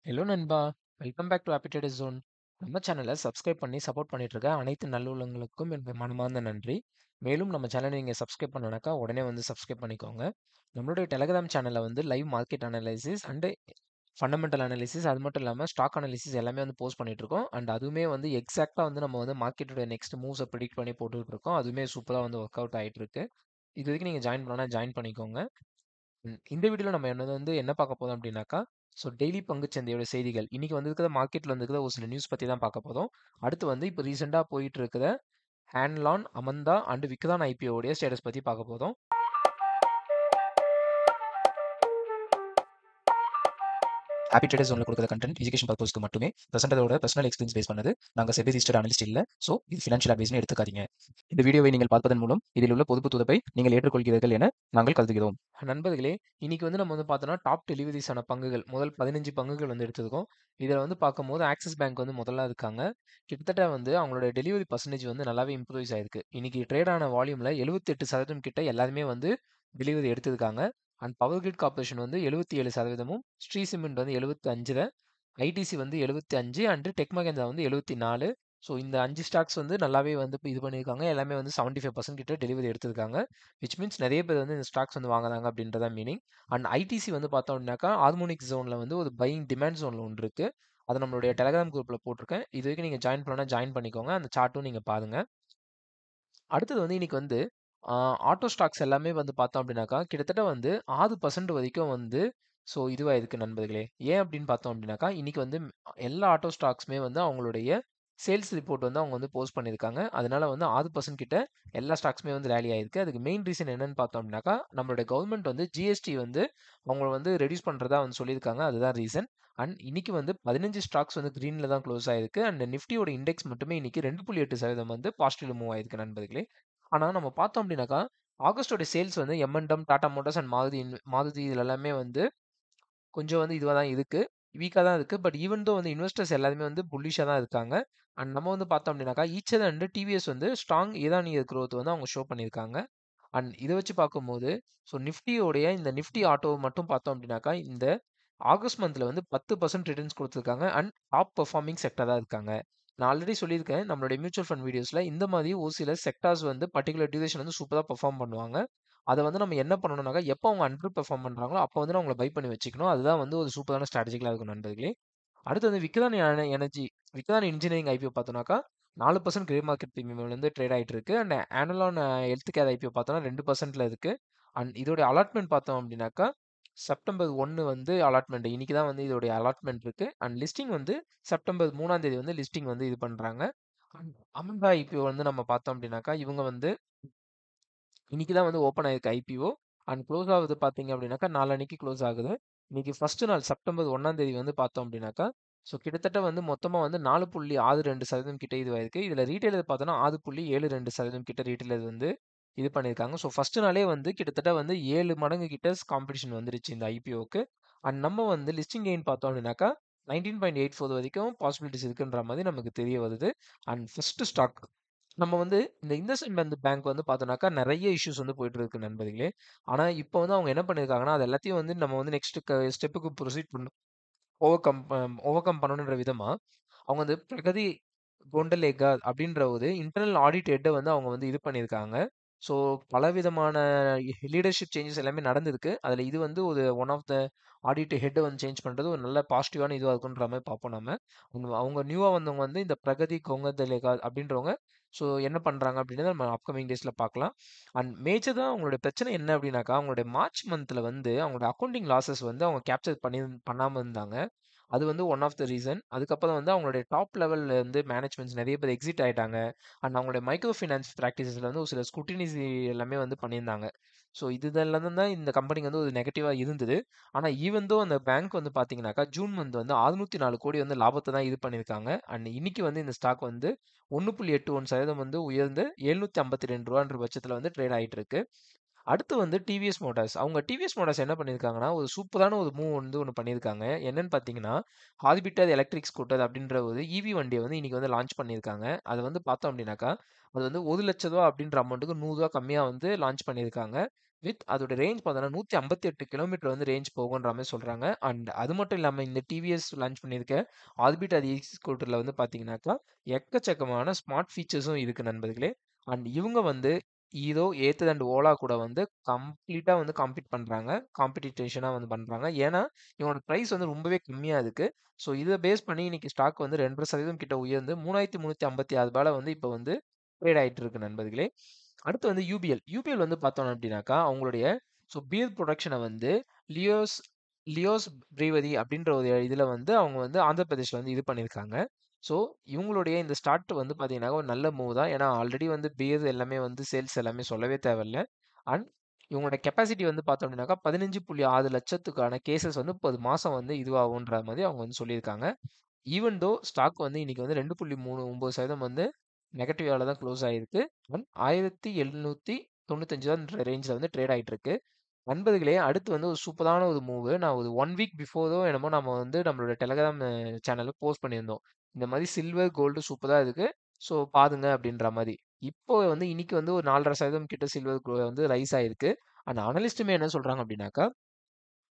Hello நண்பா! Welcome back to Happy Traders Zone. நம்ம சேனல சப்ஸ்கிரைப் பண்ணி சப்போர்ட் பண்ணிட்டு இருக்க அனைத்து நல்லுள்ளங்களுக்கும் என்னுடைய மனமார்ந்த நன்றி. மேலும் நம்ம சேனலை நீங்க சப்ஸ்கிரைப் பண்ணலனாக்கா உடனே வந்து சப்ஸ்கிரைப் பண்ணிக்கோங்க. நம்மளுடைய டெலகிராம் சேனல்ல வந்து live market analysis and fundamental analysis அது மட்டும் இல்லாம ஸ்டாக் அனாலிசிஸ் எல்லாமே வந்து போஸ்ட் பண்ணிட்டு இருக்கோம். அண்ட் அதுவுமே வந்து எக்ஸாக்ட்டா வந்து நம்ம வந்து மார்க்கெட்டோட நெக்ஸ்ட் மூவ்ஸ பிரெடிக்ட் பண்ணி போட்டுட்டு இருக்கோம். அதுவுமே சூப்பரா வந்து வொர்க் அவுட் ஆயிட்டு இருக்கு. இதுவரைக்கும் நீங்க ஜாயின் பண்ணலனா ஜாயின் பண்ணிக்கோங்க. இந்த வீடியோல நம்ம என்ன பார்க்க போறோம் அப்படின்னாக்கா, டெய்லி பங்குச்சந்தையோட செய்திகள். இன்னைக்கு வந்திருக்கிற மார்க்கெட்ல வந்திருக்கிற ஒரு சில நியூஸ் பத்தி தான் பார்க்க போறோம். அடுத்து வந்து இப்போ ரீசெண்டா போயிட்டு இருக்கிற ஹேன்லான், அமந்தா அண்ட் விக்ரான் ஐபிஓ உடைய ஸ்டேட்டஸ் பத்தி பார்க்க போறோம். ஹாப்பி ட்ரேடர்ஸ் ஜோன்ல கொடுக்குற கண்டென்ட் எஜுகேஷன் பர்பஸ்க்கு மட்டுமே பிரசன்டரோட பர்சனல் எக்ஸ்பீரியன்ஸ் பேஸ் பண்ணது. நாங்க செபி ரிஜிஸ்டர்ட் அனலிஸ்ட் இல்ல. ஸோ இது ஃபினான்ஷியல் அட்வைஸ்னு எடுத்துக்காதீங்க. இந்த வீடியோவை நீங்கள் பார்ப்பதன் மூலம் இதில் உள்ள பொதுப்பு துறப்பை நீங்கள் ஏற்றுக்கொள்கிறீர்கள் என நாங்கள் கருதுகிறோம். நண்பர்களே, இன்னைக்கு வந்து நம்ம வந்து பார்த்தோம்னா டாப் டெலிவரிஸான பங்குகள் முதல் 15 பங்குகள் வந்து எடுத்திருக்கோம். இதில் வந்து பார்க்கும்போது ஆக்சிஸ் பேங்க் வந்து முதல்ல இருக்காங்க. கிட்டத்தட்ட வந்து அவங்களோட டெலிவரி பர்சன்டேஜ் வந்து நல்லாவே இம்ப்ரூவைஸ் ஆயிருக்கு. இன்னைக்கு ட்ரேட் ஆன வால்யூம்ல 78% கிட்ட எல்லாருமே வந்து டெலிவரி எடுத்திருக்காங்க. அண்ட் பவர் கிரிட் கார்ப்பரேஷன் வந்து 77%, ஸ்ரீ சிமெண்ட் வந்து 75, ஐடிசி வந்து 75 அண்ட் டெக் மகேந்திரா வந்து 74. ஸோ இந்த 5 ஸ்டாக்ஸ் வந்து நல்லாவே வந்து இது பண்ணியிருக்காங்க. எல்லாமே வந்து 75% கிட்ட டெலிவரி எடுத்திருக்காங்க. விச் மீன்ஸ் நிறைய பேர் வந்து இந்த ஸ்டாக்ஸ் வந்து வாங்குறாங்க அப்படின்றதான் மீனிங். அண்ட் ஐடிசி வந்து பார்த்தோம் அப்படின்னாக்கா ஹார்மோனிக் ஜோன்ல வந்து ஒரு பையிங் டிமாண்ட் ஜோன்ல ஒன்று இருக்கு. அதை நம்மளுடைய டெலகிராம் குரூப்ல போட்டிருக்கேன். இது வரைக்கும் நீங்க ஜாயின் பண்ணா ஜாயின் பண்ணிக்கோங்க. அந்த சார்ட்டும் நீங்க பாருங்க. அடுத்தது வந்து இன்னைக்கு வந்து ஆட்டோ ஸ்டாக்ஸ் எல்லாமே வந்து பார்த்தோம் அப்படின்னாக்கா, கிட்டத்தட்ட வந்து 6% வரைக்கும் வந்து இதுவாயிருக்கு நண்பர்களே. ஏன் அப்படின்னு பார்த்தோம் அப்படின்னாக்கா, இன்னைக்கு வந்து எல்லா ஆட்டோ ஸ்டாக்ஸுமே வந்து அவங்களுடைய சேல்ஸ் ரிப்போர்ட் வந்து அவங்க வந்து போஸ்ட் பண்ணியிருக்காங்க. அதனால வந்து 6% கிட்ட எல்லா ஸ்டாக்ஸுமே வந்து ரேலி ஆயிருக்கு. அதுக்கு மெயின் ரீசன் என்னன்னு பார்த்தோம் அப்படின்னாக்கா, நம்மளுடைய கவர்மெண்ட் வந்து ஜிஎஸ்டி வந்து அவங்க வந்து ரெடியூஸ் பண்றதா வந்து சொல்லியிருக்காங்க. அதுதான் ரீசன். அண்ட் இன்னைக்கு வந்து 15 ஸ்டாக்ஸ் வந்து கிரீன்ல தான் க்ளோஸ் ஆயிருக்கு. அண்ட் நிஃப்டியோட இண்டெக்ஸ் மட்டுமே இன்னைக்கு 2.8% வந்து பாசிட்டிவ்ல மூவ் ஆயிருக்கு நண்பர்களே. ஆனா நம்ம பார்த்தோம் அப்படின்னாக்கா, ஆகஸ்ட்டோட சேல்ஸ் வந்து எம்&எம், டாடா மோட்டார்ஸ் அண்ட் மாருதி இதுல எல்லாமே வந்து கொஞ்சம் வந்து இதுவா தான் இருக்கு. வீக்கா தான் இருக்கு. பட் ஈவன் தோ வந்து இன்வெஸ்டர்ஸ் எல்லாருமே வந்து புல்லிஷா தான் இருக்காங்க. அண்ட் நம்ம வந்து பார்த்தோம் அப்படின்னாக்கா, ஈச்சர் அண்ட் டிவிஎஸ் வந்து strong year on year growth வந்து அவங்க ஷோ பண்ணியிருக்காங்க. அண்ட் இத வச்சு பார்க்கும்போது, நிஃப்டியோடைய இந்த நிஃப்டி ஆட்டோ மட்டும் பார்த்தோம் அப்படின்னாக்கா, இந்த ஆகஸ்ட் மந்த்ல வந்து 10% ரிட்டர்ன்ஸ் குடுத்துருக்காங்க. அண்ட் டாப் பெர்ஃபார்மிங் செக்டாரா இருக்காங்க. நான் ஆல்ரெடி சொல்லியிருக்கேன். நம்மளுடைய மியூச்சுவல் ஃபண்ட் வீடியோஸ்ல இந்த மாதிரி ஒரு சில செக்டார்ஸ் வந்து பர்ட்டிகுலர் டியூரேஷன் வந்து சூப்பரா பெர்ஃபார்ம் பண்ணுவாங்க. அத வந்து நம்ம என்ன பண்ணணும்னாக்கா, எப்போ அவங்க அண்டர் பெர்ஃபார்ம் பண்றாங்களோ, அப்போ வந்து அவங்கள பை பண்ணி வச்சுக்கணும். அதுதான் வந்து ஒரு சூப்பரான ஸ்ட்ராட்டஜிக்கலா இருக்கும் நண்பர்களே. அடுத்து வந்து விக்ரான் இன்ஜினியரிங் ஐபிஓ பார்த்தோம்னாக்கா, 4% கிரே மார்க்கெட் பிரீமியம்ல இருந்து ட்ரேட் ஆயிட்டு இருக்கு. அண்ட் ஆனலான் ஹெல்த் கேர் ஐபிஓ பார்த்தோம்னா 2%ல இருக்கு. அண்ட் இதோட அலாட்மெண்ட் பார்த்தோம் அப்படின்னாக்கா, செப்டம்பர் 1 வந்து அலாட்மெண்ட். இன்னைக்கு தான் வந்து இதோடைய அலாட்மெண்ட் இருக்கு. அண்ட் லிஸ்டிங் வந்து செப்டம்பர் 3ஆம் தேதி வந்து லிஸ்டிங் வந்து இது பண்றாங்க. அண்ட் அமந்தா ஐபிஓ வந்து நம்ம பார்த்தோம் அப்படின்னாக்கா, இவங்க வந்து இன்னைக்கு தான் வந்து ஓப்பன் ஆயிருக்கு ஐபிஓ. அண்ட் க்ளோஸ் ஆகுது பார்த்தீங்க அப்படின்னாக்கா, நாளான்னைக்கு க்ளோஸ் ஆகுது. இன்னைக்கு ஃபர்ஸ்ட் நாள் செப்டம்பர் 1ஆம் தேதி வந்து பார்த்தோம் அப்படின்னாக்கா, கிட்டத்தட்ட வந்து மொத்தமா வந்து 4.62% கிட்ட இதுவாயிருக்கு. இதுல ரீட்டெயிலர் பார்த்தோம்னா 6.72% கிட்ட ரீட்டெயிலர் வந்து இது பண்ணியிருக்காங்க. ஃபர்ஸ்ட் நாளே வந்து கிட்டத்தட்ட வந்து 7 மடங்கு கிட்ட காம்படிஷன் வந்துருச்சு இந்த ஐபிஓக்கு. அண்ட் நம்ம வந்து லிஸ்டிங் கெயின் பார்த்தோம் அப்படின்னாக்கா, 19.84 வரைக்கும் பாசிபிலிட்டிஸ் இருக்குன்ற மாதிரி நமக்கு தெரிய வருது. அண்ட் ஃபர்ஸ்ட் ஸ்டாக் நம்ம வந்து இந்த இண்டஸ்இண்ட் பேங்க் வந்து பார்த்தோம்னாக்கா, நெறைய இஷ்யூஸ் வந்து போயிட்டு இருக்கு நண்பர்களே. ஆனா, இப்போ வந்து அவங்க என்ன பண்ணியிருக்காங்கன்னா, அது எல்லாத்தையும் வந்து நம்ம வந்து நெக்ஸ்ட் ஸ்டெப்புக்கு ப்ரொசீட் பண்ணணும். ஓவர் கம் பண்ணணுன்ற விதமா, அவங்க வந்து பிரகதி கொண்டலேகா அப்படின்ற ஒரு இன்டர்னல் ஆடிட் ஹெட்ட வந்து அவங்க வந்து இது பண்ணியிருக்காங்க. ஸோ பலவிதமான லீடர்ஷிப் சேஞ்சஸ் எல்லாமே நடந்திருக்கு. அதுல இது வந்து ஒரு ஒன் ஆஃப் த ஆடிட் ஹெட்ட வந்து சேஞ்ச் பண்றது ஒரு நல்ல பாசிட்டிவான இதுவா இருக்குன்ற மாரி பார்ப்போம் நம்ம. அவங்க நியூவா வந்தவங்க வந்து இந்த பிரகதி கொங்கதலேகா அப்படின்றவங்க என்ன பண்றாங்க அப்படின்றத நம்ம அப்கமிங் டேஸ்ல பார்க்கலாம். அண்ட் மேஜரா அவங்களுடைய பிரச்சனை என்ன அப்படின்னாக்கா, அவங்களுடைய மார்ச் மந்த்ல வந்து அவங்களோட அக்கவுண்டிங் லாஸஸ் வந்து அவங்க கேப்சர் பண்ணாம இருந்தாங்க. அது வந்து ஒன் ஆஃப் த ரீசன். அதுக்கப்புறம் வந்து அவங்களுடைய டாப் லெவல்ல இருந்து மேனேஜ்மெண்ட்ஸ் நெறைய பேர் எக்ஸிட் ஆயிட்டாங்க. அண்ட் அவங்களுடைய மைக்ரோ ஃபைனான்ஸ் பிராக்டிசஸ்ல வந்து ஒரு சில ஸ்க்ரூட்டினிஸ் எல்லாமே வந்து பண்ணியிருந்தாங்க. இதெல்லாம் தான் இந்த கம்பெனிக்கு வந்து ஒரு நெகட்டிவா இருந்தது. ஆனா ஈவன் தோ அந்த பேங்க் வந்து பார்த்தீங்கன்னாக்கா, ஜூன் மந்த் வந்து 604 கோடி வந்து லாபத்த தான் இது பண்ணியிருக்காங்க. அண்ட் இன்னைக்கு வந்து இந்த ஸ்டாக் வந்து 1.81% வந்து உயர்ந்து ரூ. 752 பட்சத்துல வந்து ட்ரேட் ஆயிட்டு இருக்கு. அடுத்து வந்து டிவிஎஸ் மோட்டார்ஸ். அவங்க டிவிஎஸ் மோட்டார்ஸ் என்ன பண்ணியிருக்காங்கன்னா, ஒரு சூப்பரான ஒரு மூவ் வந்து ஒண்ணு பண்ணியிருக்காங்க. என்னன்னு பார்த்தீங்கன்னா, ஹார்பிட்டர் எலக்ட்ரிக் ஸ்கூட்டர் அப்படின்ற ஒரு ஈவி வண்டிய வந்து இன்னைக்கு வந்து லான்ச் பண்ணியிருக்காங்க. அது வந்து பார்த்தோம் அப்படின்னாக்கா, அது வந்து ரூ. 1,00,000 அப்படின்ற அமௌண்ட்டுக்கு ரூ. 100 கம்மியா வந்து லான்ச் பண்ணியிருக்காங்க. வித் அதோட ரேஞ்ச் பார்த்தோன்னா 158 கிலோமீட்டர் வந்து ரேஞ்ச் போகுன்ற மாதிரி சொல்கிறாங்க. அண்ட் அது மட்டும் இல்லாமல் இந்த டிவிஎஸ் லான்ச் பண்ணியிருக்க ஆர்பிட் அது ஸ்கூட்டரில் வந்து பார்த்தீங்கன்னாக்கா எக்கச்சக்கமான ஸ்மார்ட் ஃபீச்சர்ஸும் இருக்குது நண்பர்களே. அண்ட் இவங்க வந்து இதோ ஏத்தர் அண்ட் ஓலா கூட வந்து கம்ப்ளீட்டாக வந்து காம்பீட் பண்ணுறாங்க, காம்படிட்டேஷனாக வந்து பண்ணுறாங்க. ஏன்னா இவங்களோட ப்ரைஸ் வந்து ரொம்பவே கம்மியாக இருக்குது. ஸோ இதை பேஸ் பண்ணி இன்னைக்கு ஸ்டாக் வந்து 2% கிட்ட உயர்ந்து 3356 வந்து இப்போ வந்து ட்ரேட் ஆகிட்டு இருக்கு நண்பர்களே. அடுத்து வந்து யூபிஎல் வந்து பார்த்தோம் அப்படின்னாக்கா அவங்களுடைய பியர் ப்ரொடக்ஷனை வந்து லியோஸ் லியோஸ் பிரீவரி அப்படின்ற ஒரு இதில் வந்து அவங்க வந்து ஆந்திர பிரதேஷ்ல வந்து இது பண்ணியிருக்காங்க. ஸோ இவங்களுடைய இந்த ஸ்டார்ட் வந்து பார்த்தீங்கன்னா ஒரு நல்ல மூவ் தான். ஏன்னா ஆல்ரெடி வந்து பியர் எல்லாமே வந்து சேல்ஸ் எல்லாமே சொல்லவே தேவையில்லை. அண்ட் இவங்களோட கெப்பாசிட்டி வந்து பார்த்தோம் அப்படின்னாக்கா 15.6 லட்சத்துக்கான கேசஸ் வந்து 10 மாதம் வந்து இதுவாகுன்ற மாதிரி அவங்க வந்து சொல்லியிருக்காங்க. ஈவன் தோ ஸ்டாக் வந்து இன்னைக்கு வந்து 2.39% வந்து நெகட்டிவால தான் க்ளோஸ் ஆயிருக்கு. 1795 தான் ரேஞ்சில் வந்து ட்ரேட் ஆகிட்டு இருக்கு. நண்பர்களே, அடுத்து வந்து ஒரு சூப்பரான ஒரு மூவ் நான் ஒரு 1 வீக் பிஃபோரோ என்னமோ நம்ம வந்து நம்மளோட டெலகிராம் சேனல்ல போஸ்ட் பண்ணியிருந்தோம். இந்த மாதிரி சில்வர் கோல்டு சூப்பராக இருக்கு, ஸோ பாருங்க அப்படின்ற மாதிரி. இப்போ வந்து இன்னைக்கு வந்து ஒரு 4.5% கிட்ட சில்வர் வந்து ரைஸ் ஆயிருக்கு. அந்த அனலிஸ்ட்டுமே என்ன சொல்றாங்க அப்படின்னாக்கா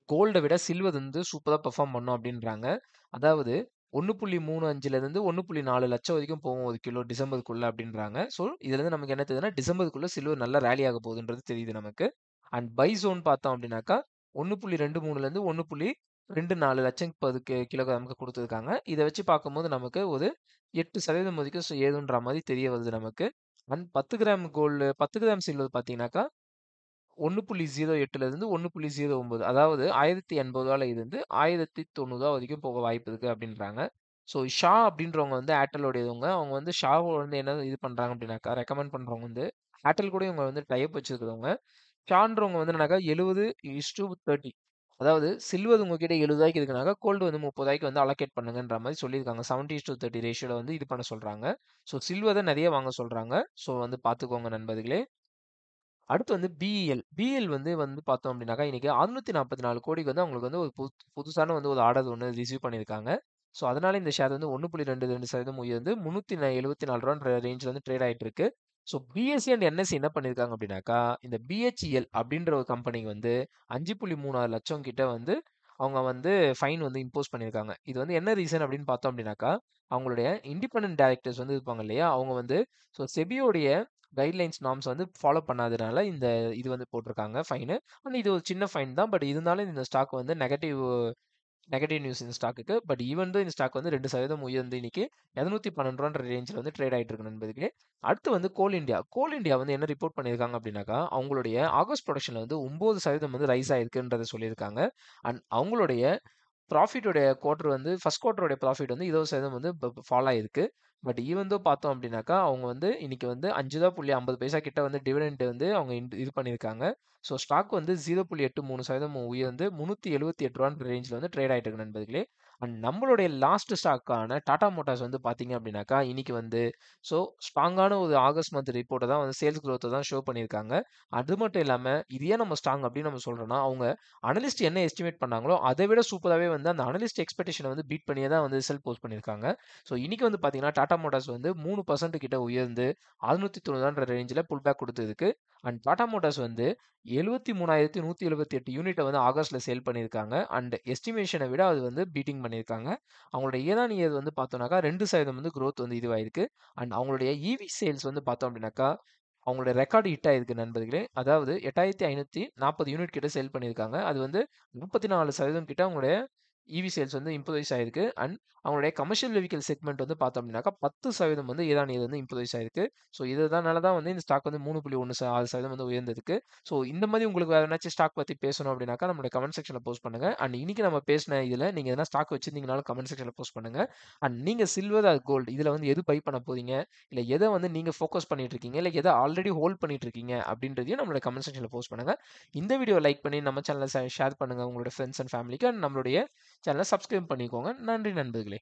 கோல்டை விட சில்வர் வந்து சூப்பராக பெர்ஃபார்ம் பண்ணும் அப்படின்றாங்க. அதாவது 1.35லேருந்து 1.4 லட்சம் வரைக்கும் போகும் ஒரு கிலோ டிசம்பருக்குள்ள அப்படின்றாங்க. ஸோ இதுலேருந்து நமக்கு என்ன தெரியுதுன்னா டிசம்பருக்குள்ள சில்வர் நல்லா ரேலி ஆக போகுதுன்றது தெரியுது நமக்கு. அண்ட் பை ஜோன் பார்த்தோம் அப்படின்னாக்கா 1.23லேருந்து 1.24 லட்சம் கிலோகிராமுக்கு கொடுத்துருக்காங்க. இதை வச்சு பார்க்கும்போது நமக்கு ஒரு 8% வரைக்கும் ஏதுன்ற மாதிரி தெரிய வருது நமக்கு. And 10 gram gold 10 gram silver பார்த்தீங்கன்னாக்கா 1.08லேருந்து 1.09 அதாவது ரூ. 1080 இருந்து ரூ. 1090 வரைக்கும் போக வாய்ப்பு இருக்கு அப்படின்றாங்க. ஸோ ஷா அப்படின்றவங்க வந்து ஏர்டெல்லோடையவங்க. அவங்க வந்து ஷாவை வந்து என்ன இது பண்றாங்க அப்படின்னாக்கா ரெக்கமெண்ட் பண்றவங்க வந்து ஏர்டெல் கூட இவங்க வந்து டைப் வச்சிருக்கிறவங்க. ஷான்றவங்க வந்து என்னன்னாக்கா 70:30 அதாவது சில்வர் உங்ககிட்ட ரூ. 70 இருக்குனாக்கா கோல்டு வந்து ரூ. 30 வந்து அலோகேட் பண்ணுங்கன்ற மாதிரி சொல்லியிருக்காங்க. 70:30 ரேஷியோல வந்து இது பண்ண சொல்றாங்க. ஸோ சில்வர் தான் நிறைய வாங்க சொல்றாங்க. ஸோ வந்து பார்த்துக்கோங்க நண்பர்களே. அடுத்து வந்து பிஇஎல் வந்து பார்த்தோம் அப்படின்னாக்கா இன்னைக்கு 644 கோடிக்கு வந்து அவங்களுக்கு வந்து ஒரு புதுசான வந்து ஒரு ஆர்டர் ஒன்று ரிசீவ் பண்ணியிருக்காங்க. ஸோ அதனால இந்த ஷேர் வந்து 1.22% உயர்ந்து 374 ரேஞ்சில் வந்து ட்ரேட் ஆகிட்டு இருக்கு. ஸோ பிஎஸ்சி அண்ட் என்எஸ்சி என்ன பண்ணியிருக்காங்க அப்படின்னாக்கா இந்த பிஹெச்இஎல் அப்படின்ற ஒரு கம்பெனிக்கு வந்து 5.36 லட்சம் கிட்ட வந்து அவங்க வந்து ஃபைன் வந்து இம்போஸ் பண்ணியிருக்காங்க. இது வந்து என்ன ரீசன் அப்படின்னு பார்த்தோம் அப்படின்னாக்கா அவங்களுடைய இண்டிபெண்டன்ட் டைரக்டர்ஸ் வந்து இருப்பாங்க இல்லையா, அவங்க வந்து செபியோடைய கைட்லைன்ஸ் நார்ம்ஸ் வந்து ஃபாலோ பண்ணாதனால இந்த இது வந்து போட்டிருக்காங்க ஃபைனு. ஆனால் இது ஒரு சின்ன ஃபைன் தான். பட் இருந்தாலும் இந்த ஸ்டாக் வந்து நெகட்டிவ் நெகட்டிவ் நியூஸ் இந்த ஸ்டாக்குக்கு. பட் ஈவன் இந்த ஸ்டாக் வந்து 2% உயர்ந்து இன்னைக்கு 212 ரேஞ்சில் வந்து ட்ரேட் ஆகிட்டு இருக்கு நண்பர்களே. அடுத்து வந்து கோல் இந்தியா வந்து என்ன ரிப்போர்ட் பண்ணியிருக்காங்க அப்படின்னாக்கா அவங்களுடைய ஆகஸ்ட் ப்ரொடக்ஷனில் வந்து 9% வந்து ரைஸ் ஆயிருக்குன்றதை சொல்லியிருக்காங்க. அண்ட் அவங்களுடைய ப்ராஃபிட்டோடைய குவார்டர் வந்து ஃபர்ஸ்ட் குவார்டருடைய ப்ராஃபிட் வந்து 20% வந்து ஃபால் ஆயிருக்கு. பட் ஈவன் தோ பார்த்தோம் அப்படின்னாக்கா அவங்க வந்து இன்னைக்கு வந்து 5.50 கிட்ட வந்து டிவிடெண்ட் வந்து அவங்க இது பண்ணியிருக்காங்க. ஸோ ஸ்டாக் வந்து 0.83% உயர்ந்து 378 ரேஞ்சில் வந்து ட்ரேட் ஆகிட்டு இருக்கு நண்பர்களே. அண்ட் நம்மளுடைய லாஸ்ட் ஸ்டாக்கான டாடா மோட்டார்ஸ் வந்து பார்த்தீங்க அப்படின்னாக்கா இன்னைக்கு வந்து ஸ்ட்ராங்கான ஒரு ஆகஸ்ட் மந்த் ரிப்போர்ட்டை தான் வந்து சேல்ஸ் க்ரோத்தை தான் ஷோ பண்ணியிருக்காங்க. அது மட்டும் இல்லாமல் இது ஏன் நம்ம ஸ்ட்ராங் அப்படின்னு நம்ம சொல்கிறோம்னா அவங்க அனலிஸ்ட் என்ன எஸ்டிமேட் பண்ணாங்களோ அதை விட சூப்பராகவே வந்து அந்த அனலிஸ்ட் எக்ஸ்பெக்டேஷனை வந்து பீட் பண்ணியே தான் வந்து ரிசல்ட் போஸ்ட் பண்ணியிருக்காங்க. ஸோ இன்னைக்கு வந்து பார்த்தீங்கன்னா டாடா மோட்டார்ஸ் வந்து 3% கிட்ட உயர்ந்து 690 ரேஞ்சில் புல் பேக் கொடுத்ததுக்கு. அண்ட் டாடா மோட்டார்ஸ் வந்து 73,178 யூனிட்டை வந்து ஆகஸ்ட்ல சேல் பண்ணியிருக்காங்க. அண்ட் எஸ்டிமேஷனை விட அது வந்து பீட்டிங் பண்ணியிருக்காங்க. அவங்களோட இயர் இயர் வந்து பார்த்தோம்னாக்கா 2% வந்து growth வந்து இதுவாயிருக்கு. அண்ட் அவங்களுடைய இவி சேல்ஸ் வந்து பார்த்தோம் அப்படின்னாக்கா அவங்களோட ரெக்கார்டு ஹிட் ஆயிருக்கு நண்பர்களே. அதாவது 8540 யூனிட் கிட்ட சேல் பண்ணியிருக்காங்க. அது வந்து 34% கிட்ட அவங்களுடைய இவி சேல்ஸ் வந்து இம்ப்ரூவைஸ் ஆயிருக்கு. அண்ட் அவங்களுடைய கமர்ஷியல் வெஹிக்கல் செக்மெண்ட் வந்து பார்த்தோம் அப்படின்னாக்கா 10% வந்து இயர் வந்து இம்ப்ரூவைஸ் ஆயிருக்கு. ஸோ இதனால தான் வந்து இந்த ஸ்டாக் வந்து 3.16% வந்து உயர்ந்திருக்கு. ஸோ இந்த மாதிரி உங்களுக்கு வேற ஏதாச்சும் ஸ்டாக் பற்றி பேசணும் அப்படின்னாக்கா நம்மளுடைய கமெண்ட் செக்ஷனில் போஸ்ட் பண்ணுங்க. அண்ட் இன்னைக்கு நம்ம பேசின இதில் நீங்கள் எதனா ஸ்டாக் வச்சிருந்தீங்கனாலும் கமெண்ட் செக்ஷனில் போஸ்ட் பண்ணுங்க. அண்ட் நீங்கள் சில்வர் ஆர் கோல்டு இதில் வந்து எது பை பண்ண போறீங்க, இல்லை எதை வந்து நீங்கள் ஃபோக்கஸ் பண்ணிட்டு இருக்கீங்க, இல்லை எதை ஆல்ரெடி ஹோல்ட் பண்ணிட்டு இருக்கீங்க அப்படின்றதையும் நம்மளோட கமெண்ட் செக்ஷனில் போஸ்ட் பண்ணுங்க. இந்த வீடியோ லைக் பண்ணி நம்ம சேனலை ஷேர் பண்ணுங்க உங்களோட ஃப்ரெண்ட்ஸ் அண்ட் ஃபேமிலிக்கு. அண்ட் நம்மளுடைய சேனலை சப்ஸ்கிரைப் பண்ணிக்கோங்க. நன்றி நண்பர்களே.